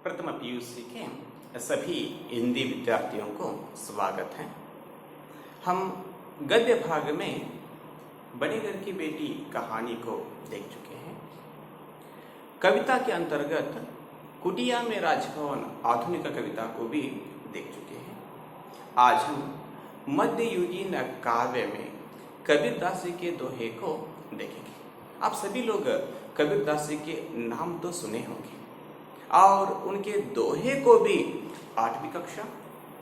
प्रथम पीयूसी के सभी हिंदी विद्यार्थियों को स्वागत है। हम गद्य भाग में बड़े घर की बेटी कहानी को देख चुके हैं। कविता के अंतर्गत कुटिया में राजभवन आधुनिक कविता को भी देख चुके हैं। आज हम मध्ययुगीन काव्य में कबीरदास जी के दोहे को देखेंगे। आप सभी लोग कबीरदास जी के नाम तो सुने होंगे और उनके दोहे को भी 8वीं कक्षा,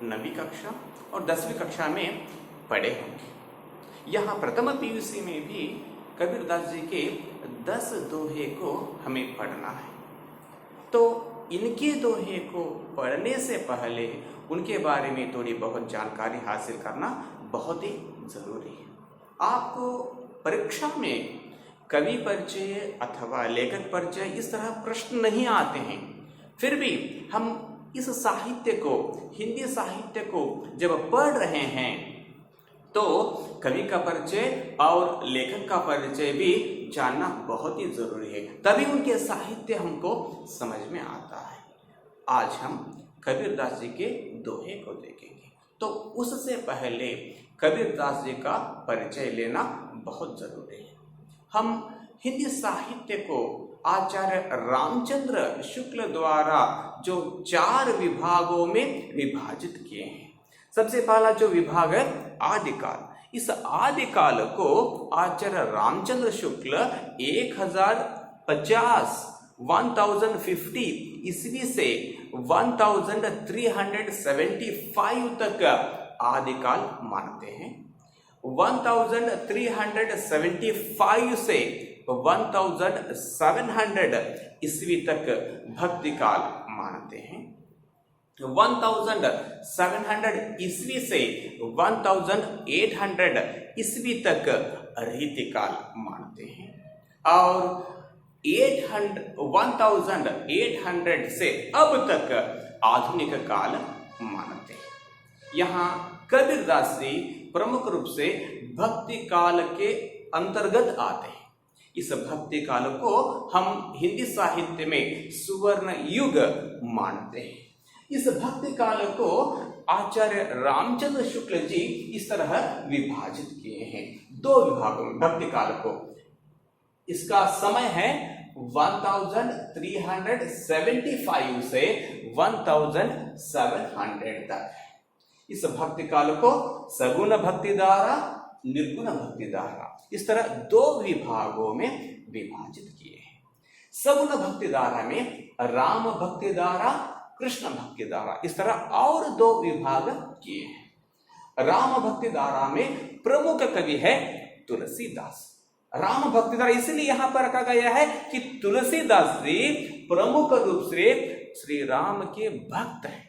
9वीं कक्षा और 10वीं कक्षा में पढ़े होंगे। यहाँ प्रथम पीयूसी में भी कबीरदास जी के 10 दोहे को हमें पढ़ना है। तो इनके दोहे को पढ़ने से पहले उनके बारे में थोड़ी बहुत जानकारी हासिल करना बहुत ही जरूरी है। आपको परीक्षा में कवि परिचय अथवा लेखक परिचय इस तरह प्रश्न नहीं आते हैं, फिर भी हम इस साहित्य को, हिंदी साहित्य को जब पढ़ रहे हैं तो कवि का परिचय और लेखक का परिचय भी जानना बहुत ही जरूरी है, तभी उनके साहित्य हमको समझ में आता है। आज हम कबीरदास जी के दोहे को देखेंगे, तो उससे पहले कबीरदास जी का परिचय लेना बहुत जरूरी है। हम हिंदी साहित्य को आचार्य रामचंद्र शुक्ल द्वारा जो 4 विभागों में विभाजित किए हैं। सबसे पहला जो विभाग है आदिकाल। इस आदिकाल को आचार्य रामचंद्र शुक्ल 1050 ईस्वी से 1375 तक आदिकाल मानते हैं। 1375 से 1700 ईस्वी तक भक्तिकाल मानते हैं। 1700 ईस्वी से 1800 ईस्वी तक रीतिकाल मानते हैं और 1800 से अब तक आधुनिक काल मानते हैं। यहाँ कबीरदास जी प्रमुख रूप से भक्ति काल के अंतर्गत आते हैं। इस भक्ति काल को हम हिंदी साहित्य में सुवर्ण युग मानते हैं। इस भक्ति काल को आचार्य रामचंद्र शुक्ल जी इस तरह विभाजित किए हैं 2 विभागों में भक्ति काल को। इसका समय है 1375 से 1700 तक। इस भक्ति काल को सगुण भक्ति धारा, निर्गुण भक्ति धारा, इस तरह 2 विभागों में विभाजित किए हैं। सगुण भक्ति धारा में राम भक्ति धारा, कृष्ण भक्ति धारा, इस तरह और 2 विभाग किए हैं। राम भक्ति धारा में प्रमुख कवि है तुलसीदास। राम भक्ति धारा इसलिए यहां पर रखा गया है कि तुलसीदास जी प्रमुख रूप से श्री राम के भक्त हैं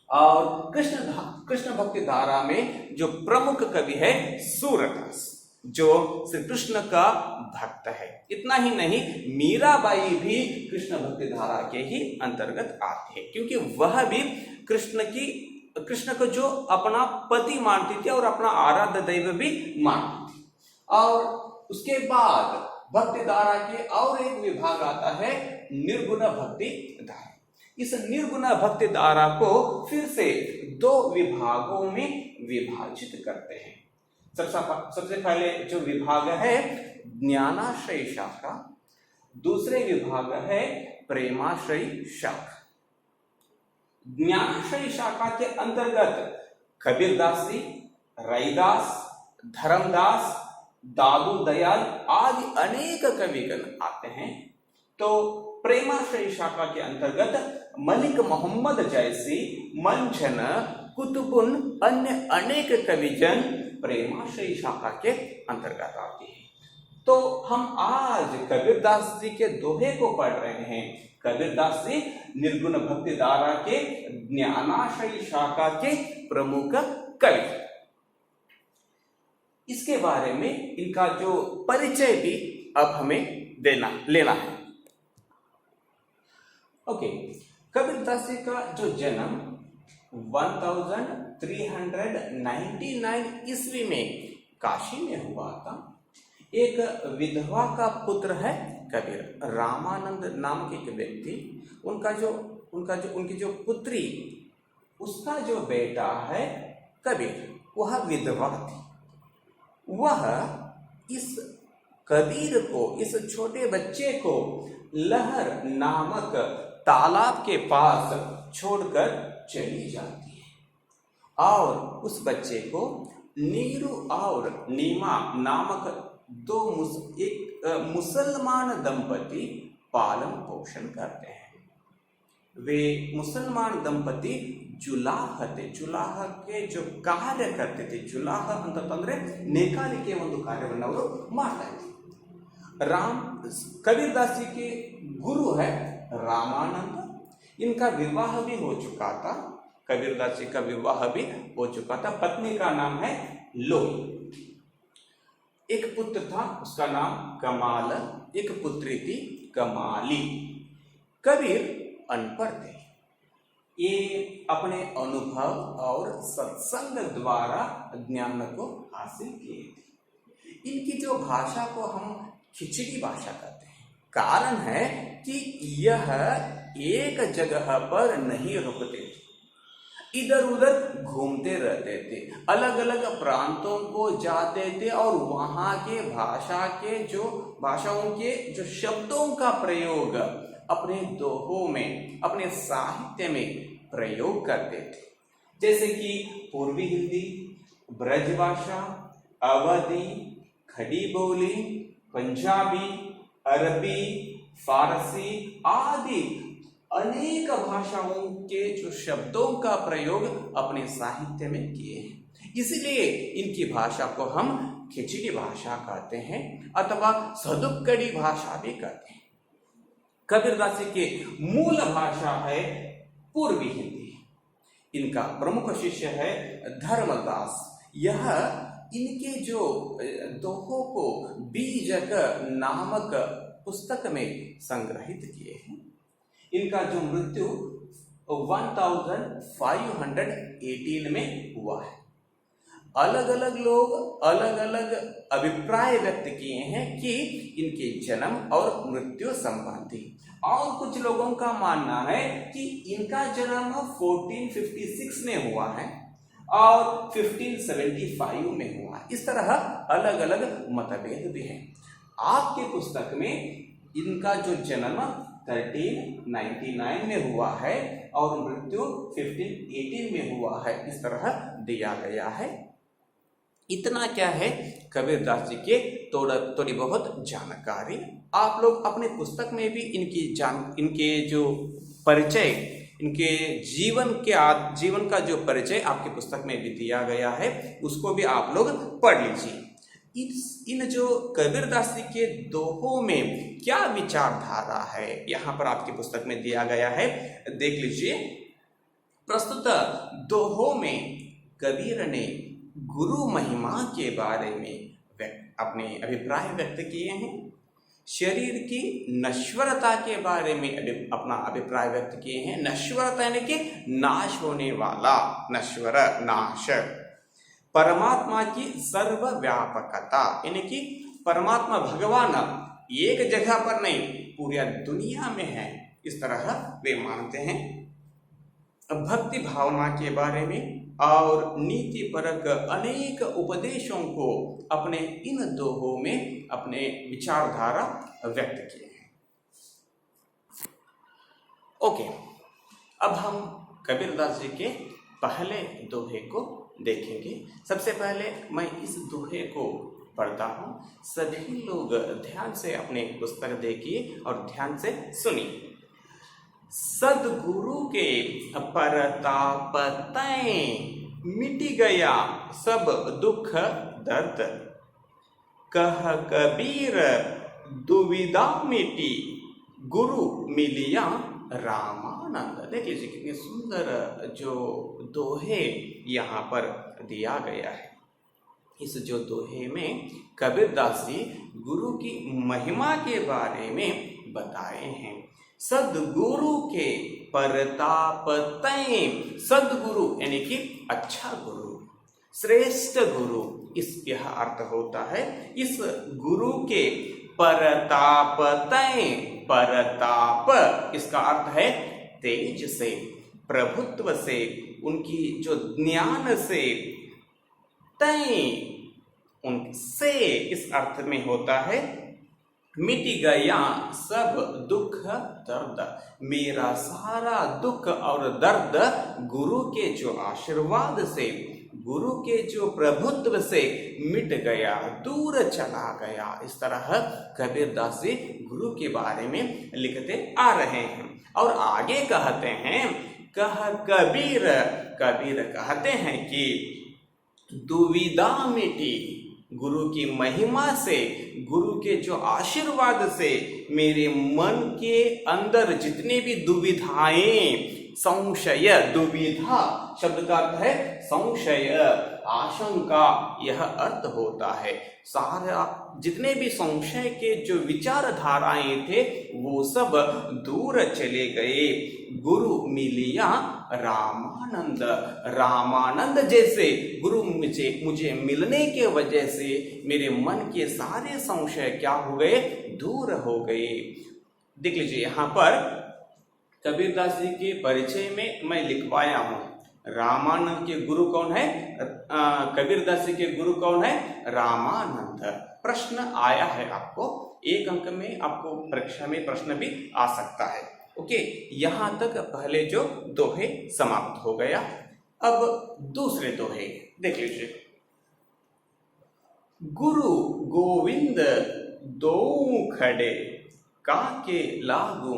और कृष्ण भक्ति धारा में जो प्रमुख कवि है सूरदास, जो श्री कृष्ण का भक्त है। इतना ही नहीं, मीराबाई भी कृष्ण भक्ति धारा के ही अंतर्गत आती है, क्योंकि वह भी कृष्ण को जो अपना पति मानती थी और अपना आराध्य दैव भी मानती थी। और उसके बाद भक्ति धारा के और एक विभाग आता है निर्गुण भक्ति धारा। इस निर्गुण भक्ति धारा को फिर से 2 विभागों में विभाजित करते हैं। सबसे पहले जो विभाग है ज्ञानाश्रय शाखा, दूसरे विभाग है प्रेमाश्रय शाखा। ज्ञानाश्रय शाखा के अंतर्गत कबीरदास जी, रैदास, धर्मदास, दादू दयाल आदि अनेक कविगण आते हैं। तो प्रेमाश्रय शाखा के अंतर्गत मलिक मोहम्मद जैसी, मंझन, कुतुबुन, अन्य अनेक कविजन प्रेमाश्रय शाखा के अंतर्गत आते हैं। तो हम आज कबीरदास जी के दोहे को पढ़ रहे हैं। कबीरदास जी निर्गुण भक्ति धारा के ज्ञानाश्रय शाखा के प्रमुख कवि। इसके बारे में इनका जो परिचय भी अब हमें लेना है। ओके, कबीरदास जी का जो जन्म 1399 ईस्वी में काशी में हुआ था। एक विधवा का पुत्र है कबीर। रामानंद नाम के एक व्यक्ति, उनकी जो पुत्री, उसका जो बेटा है कबीर, वह विधवा थी। वह इस कबीर को, इस छोटे बच्चे को लहर नामक तालाब के पास छोड़कर चली जाती है और उस बच्चे को नीरू और नीमा नामक एक मुसलमान दंपति पालन पोषण करते हैं। वे मुसलमान दंपति जुलाह थे, जुलाह के जो कार्य करते थे, जुलाह ಅಂತಂದ್ರೆ ನೇಕಾರಿಕೆ ಒಂದು ಕಾರ್ಯವನ್ನು ಅವರು ಮಾಡ್ತಾ ಇದ್ರು। कबीरदास जी के गुरु है रामानंद, इनका विवाह भी हो चुका था, कबीरदास जी का विवाह भी हो चुका था। पत्नी का नाम है लोई। एक पुत्र था, उसका नाम कमाल, एक पुत्री थी कमाली। कबीर अनपढ़ थे। ये अपने अनुभव और सत्संग द्वारा ज्ञान को हासिल किए थे। इनकी जो भाषा को हम खिचड़ी भाषा कहते हैं। कारण है कि यह एक जगह पर नहीं रुकते थे, इधर उधर घूमते रहते थे, अलग अलग प्रांतों को जाते थे और वहाँ के भाषाओं के जो शब्दों का प्रयोग अपने दोहों में, अपने साहित्य में प्रयोग करते थे। जैसे कि पूर्वी हिंदी, ब्रज भाषा, अवधी, खड़ी बोली, पंजाबी, अरबी, फारसी आदि अनेक भाषाओं के जो शब्दों का प्रयोग अपने साहित्य में किए हैं। इसलिए इनकी भाषा को हम खिचड़ी भाषा कहते हैं अथवा सदुक्कड़ी भाषा भी कहते हैं। कबीरदास जी के मूल भाषा है पूर्वी हिंदी। इनका प्रमुख शिष्य है धर्मदास। यह इनके जो दोहों को बीजक नामक पुस्तक में संग्रहित किए हैं। इनका जो मृत्यु 1518 में हुआ है। अलग अलग लोग अलग अलग अभिप्राय व्यक्त किए हैं कि इनके जन्म और मृत्यु संबंधी। और कुछ लोगों का मानना है कि इनका जन्म 1456 में हुआ है और 1575 में हुआ है। इस तरह अलग अलग मतभेद भी हैं। आपके पुस्तक में इनका जो जन्म 1399 में हुआ है और मृत्यु 1518 में हुआ है, इस तरह दिया गया है। इतना क्या है कबीरदास जी के थोड़ी बहुत जानकारी। आप लोग अपने पुस्तक में भी इनके जो परिचय, इनके जीवन का जो परिचय आपकी पुस्तक में भी दिया गया है, उसको भी आप लोग पढ़ लीजिए। इन जो कबीरदास जी के दोहों में क्या विचारधारा है, यहाँ पर आपकी पुस्तक में दिया गया है, देख लीजिए। प्रस्तुत दोहों में कबीर ने गुरु महिमा के बारे में अपने अभिप्राय व्यक्त किए हैं। शरीर की नश्वरता के बारे में अपना अभिप्राय व्यक्त किए हैं। नश्वरता यानी कि नाश होने वाला, नश्वर नाश। परमात्मा की सर्वव्यापकता यानी कि परमात्मा भगवान एक जगह पर नहीं, पूरी दुनिया में है, इस तरह वे मानते हैं। भक्ति भावना के बारे में और नीति परक अनेक उपदेशों को अपने इन दोहों में अपने विचारधारा व्यक्त किए हैं। ओके, अब हम कबीरदास जी के पहले दोहे को देखेंगे। सबसे पहले मैं इस दोहे को पढ़ता हूँ। सभी लोग ध्यान से अपने पुस्तक देखिए और ध्यान से सुनिए। सदगुरु के परताप तैं मिट गया सब दुख दर्द, कह कबीर दुविधा मिटी, गुरु मिलिया रामानंद। देख लीजिए कितनी सुंदर जो दोहे यहाँ पर दिया गया है। इस जो दोहे में कबीरदास जी गुरु की महिमा के बारे में बताए हैं। सदगुरु के परताप तैं, सदगुरु यानी कि अच्छा गुरु, श्रेष्ठ गुरु, यह अर्थ होता है। इस गुरु के परताप तय, परताप इसका अर्थ है तेज से, प्रभुत्व से, उनकी जो ज्ञान से, तय उनसे इस अर्थ में होता है मिट गया सब दुख दर्द। मेरा सारा दुख और दर्द गुरु के जो आशीर्वाद से, गुरु के जो प्रभुत्व से मिट गया, दूर चला गया। इस तरह कबीरदास जी गुरु के बारे में लिखते आ रहे हैं। और आगे कहते हैं, कह कबीर, कबीर कहते हैं कि दुविधा मिटी, गुरु की महिमा से, गुरु के जो आशीर्वाद से मेरे मन के अंदर जितने भी दुविधाएं, संशय, दुविधा शब्द का अर्थ है संशय, आशंका, यह अर्थ होता है। सारा जितने भी संशय के जो विचारधाराएं थे वो सब दूर चले गए। गुरु मिलिया रामानंद, रामानंद जैसे गुरु मुझे मिलने के वजह से मेरे मन के सारे संशय क्या हो गए, दूर हो गए। देख लीजिए यहाँ पर कबीरदास जी के परिचय में मैं लिखवाया हूँ, रामानंद के गुरु कौन है, कबीरदास जी के गुरु कौन है, रामानंद। प्रश्न आया है आपको, एक अंक में आपको परीक्षा में प्रश्न भी आ सकता है। ओके, यहां तक पहले जो दोहे समाप्त हो गया। अब दूसरे दोहे देख लीजिए। गुरु गोविंद दो खड़े, काके लागू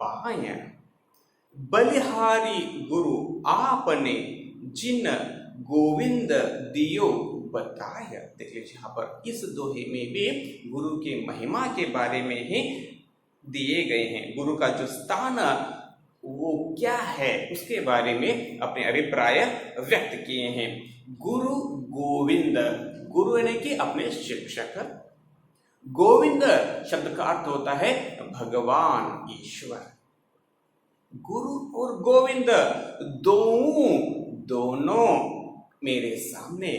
पाय, बलिहारी गुरु आपने, जिन गोविंद दियो बताया। देख लीजिए यहाँ पर इस दोहे में भी गुरु के महिमा के बारे में ही दिए गए हैं। गुरु का जो स्थान वो क्या है उसके बारे में अपने अभिप्राय व्यक्त किए हैं। गुरु गोविंद, गुरु यानी कि अपने शिक्षक। गोविंद शब्द का अर्थ होता है भगवान ईश्वर। गुरु और गोविंद दोनों मेरे सामने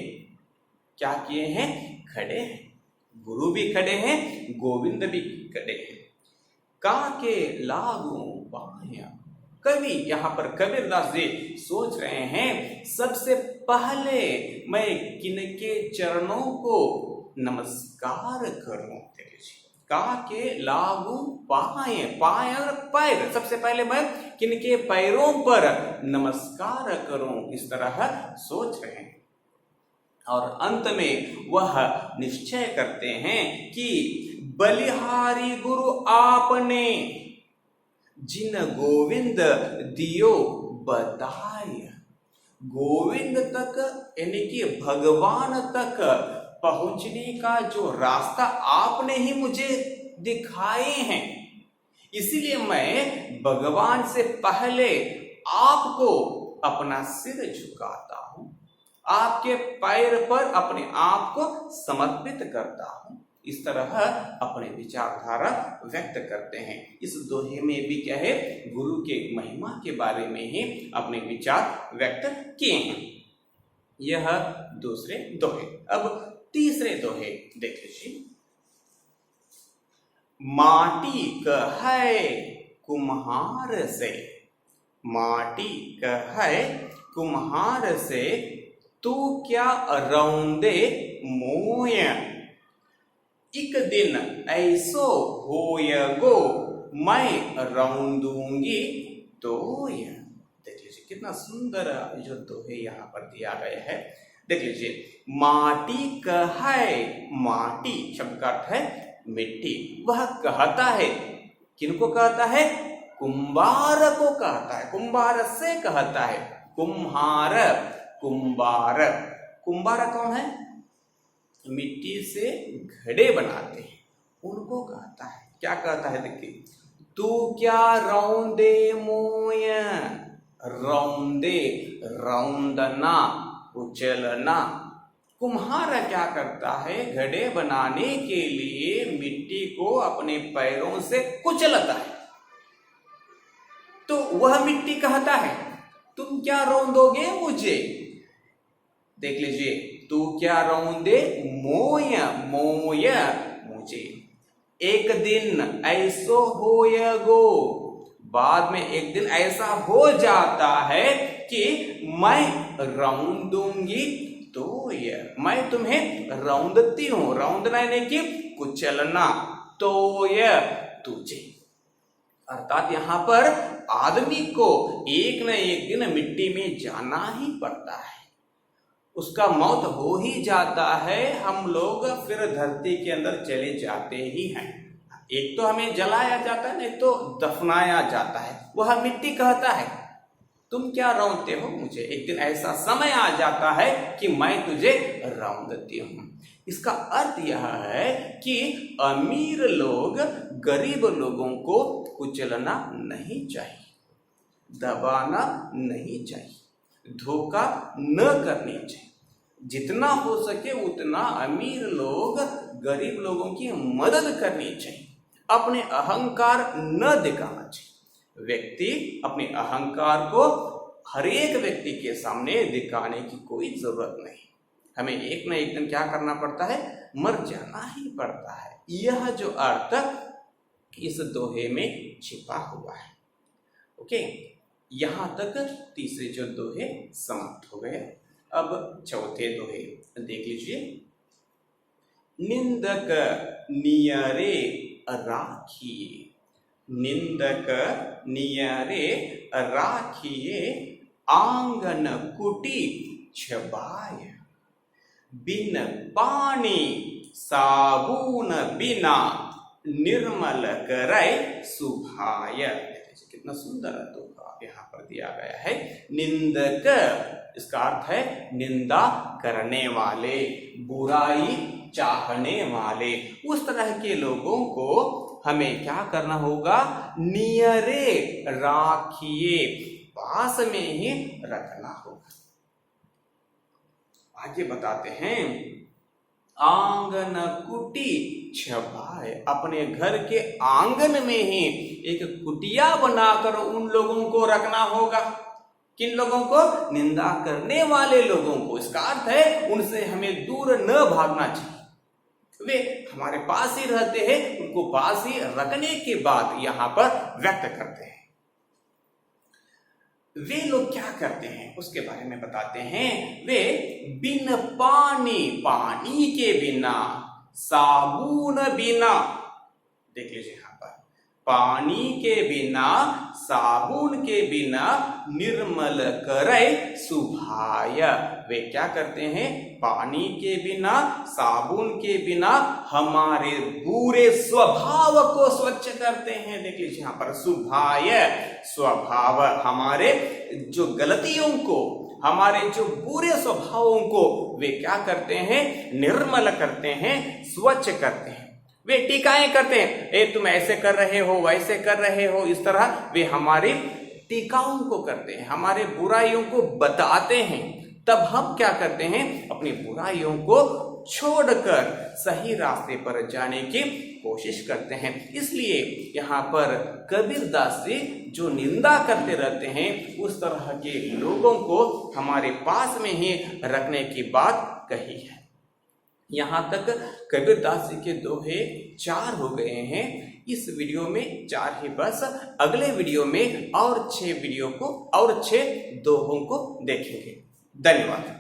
क्या किए हैं, खड़े हैं। गुरु भी खड़े हैं, गोविंद भी खड़े हैं। काके लागू पाया, कवि यहाँ पर कबीरदास जी सोच रहे हैं सबसे पहले मैं किनके चरणों को नमस्कार करूं। काके लागू पाए, पायर पैर, सबसे पहले मैं किनके पैरों पर नमस्कार करूं, इस तरह सोच रहे हैं। और अंत में वह निश्चय करते हैं कि बलिहारी गुरु आपने, जिन गोविंद दियो बताय। गोविंद तक यानी कि भगवान तक पहुंचने का जो रास्ता आपने ही मुझे दिखाए हैं, इसीलिए मैं भगवान से पहले आपको अपना सिर झुकाता हूं, आपके पैर पर अपने आप को समर्पित करता हूं। इस तरह अपने विचारधारा व्यक्त करते हैं। इस दोहे में भी क्या है, गुरु के महिमा के बारे में ही अपने विचार व्यक्त किए हैं। यह दूसरे दोहे। अब तीसरे दोहे देख लीजिए। माटी कहे कुम्हार से, माटी कहे कुम्हार से, तू क्या रौंदे मोय, एक दिन ऐसो होयगो मैं रौंदूंगी तोय। देख लीजिए कितना सुंदर जो दोहे यहाँ पर दिया गया है। देख लीजिए, माटी कहे, माटी शब्द का अर्थ है मिट्टी। वह कहता है, किनको कहता है, कुम्हार को कहता है, कुम्हार से कहता है। कुम्हार, कुम्हार, कुम्हार कौन है, मिट्टी से घड़े बनाते हैं, उनको कहता है। क्या कहता है, देखिए, तू क्या रौंदे मोय, रौंदे, रौंदना, कुचलना। कुम्हार क्या करता है, घड़े बनाने के लिए मिट्टी को अपने पैरों से कुचलता है। तो वह मिट्टी कहता है, तुम क्या रौंदोगे मुझे। देख लीजिए, तू क्या रौंदे मोय, मोय मुझे, एक दिन ऐसो होयगो, बाद में एक दिन ऐसा हो जाता है कि मैं रौंदूंगी तो यह, मैं तुम्हें रौंदती हूं, रौंदना यानी कि कुचलना, तो यह तुझे। अर्थात यहां पर आदमी को एक न एक दिन मिट्टी में जाना ही पड़ता है, उसका मौत हो ही जाता है। हम लोग फिर धरती के अंदर चले जाते ही हैं। एक तो हमें जलाया जाता है, नहीं तो दफनाया जाता है। वह मिट्टी कहता है तुम क्या रौंदते हो मुझे, एक दिन ऐसा समय आ जाता है कि मैं तुझे रौंदती हूं। इसका अर्थ यह है कि अमीर लोग गरीब लोगों को कुचलना नहीं चाहिए, दबाना नहीं चाहिए, धोखा न करनी चाहिए। जितना हो सके उतना अमीर लोग गरीब लोगों की मदद करनी चाहिए, अपने अहंकार न दिखाना चाहिए। व्यक्ति अपने अहंकार को हर एक व्यक्ति के सामने दिखाने की कोई जरूरत नहीं। हमें एक न एक दिन क्या करना पड़ता है, मर जाना ही पड़ता है। यह जो अर्थ इस दोहे में छिपा हुआ है। ओके, यहां तक तीसरे जो दोहे समाप्त हो गए। अब चौथे दोहे देख लीजिए। निंदक नियरे राखिए, निंदक नियरे राखिए, आंगन कुटी छबाय, बिन पानी साबुन बिना, निर्मल करे सुभाय। कितना सुंदर दोहा यहाँ पर दिया गया है। निंदक, इसका अर्थ है निंदा करने वाले, बुराई चाहने वाले। उस तरह के लोगों को हमें क्या करना होगा, नियरे राखिए, पास में ही रखना होगा। आगे बताते हैं, आंगन कुटी छबाए, अपने घर के आंगन में ही एक कुटिया बनाकर उन लोगों को रखना होगा। किन लोगों को, निंदा करने वाले लोगों को। इसका अर्थ है उनसे हमें दूर न भागना चाहिए, वे हमारे पास ही रहते हैं, उनको पास ही रखने के बाद यहां पर व्यक्त करते हैं। वे लोग क्या करते हैं उसके बारे में बताते हैं। वे बिन पानी, पानी के बिना, साबुन बिना, देख लीजिए यहां पर, पानी के बिना, साबुन के बिना, निर्मल करे सुभाय। वे क्या करते हैं, पानी के बिना, साबुन के बिना हमारे बुरे स्वभाव को स्वच्छ करते हैं। देख लीजिए यहाँ पर, सुभाय, स्वभाव, हमारे जो गलतियों को, हमारे जो बुरे स्वभावों को वे क्या करते हैं, निर्मल करते हैं, स्वच्छ करते हैं। वे टीकाएं करते हैं, ए तुम ऐसे कर रहे हो, वैसे कर रहे हो, इस तरह वे हमारी टीकाओं को करते हैं, हमारे बुराइयों को बताते हैं। तब हम क्या करते हैं, अपनी बुराइयों को छोड़कर सही रास्ते पर जाने की कोशिश करते हैं। इसलिए यहाँ पर कबीरदास जी जो निंदा करते रहते हैं, उस तरह के लोगों को हमारे पास में ही रखने की बात कही है। यहाँ तक कबीरदास जी के दोहे 4 हो गए हैं। इस वीडियो में 4 ही बस, अगले वीडियो में और 6 वीडियो को और 6 दोहों को देखेंगे। धन्यवाद।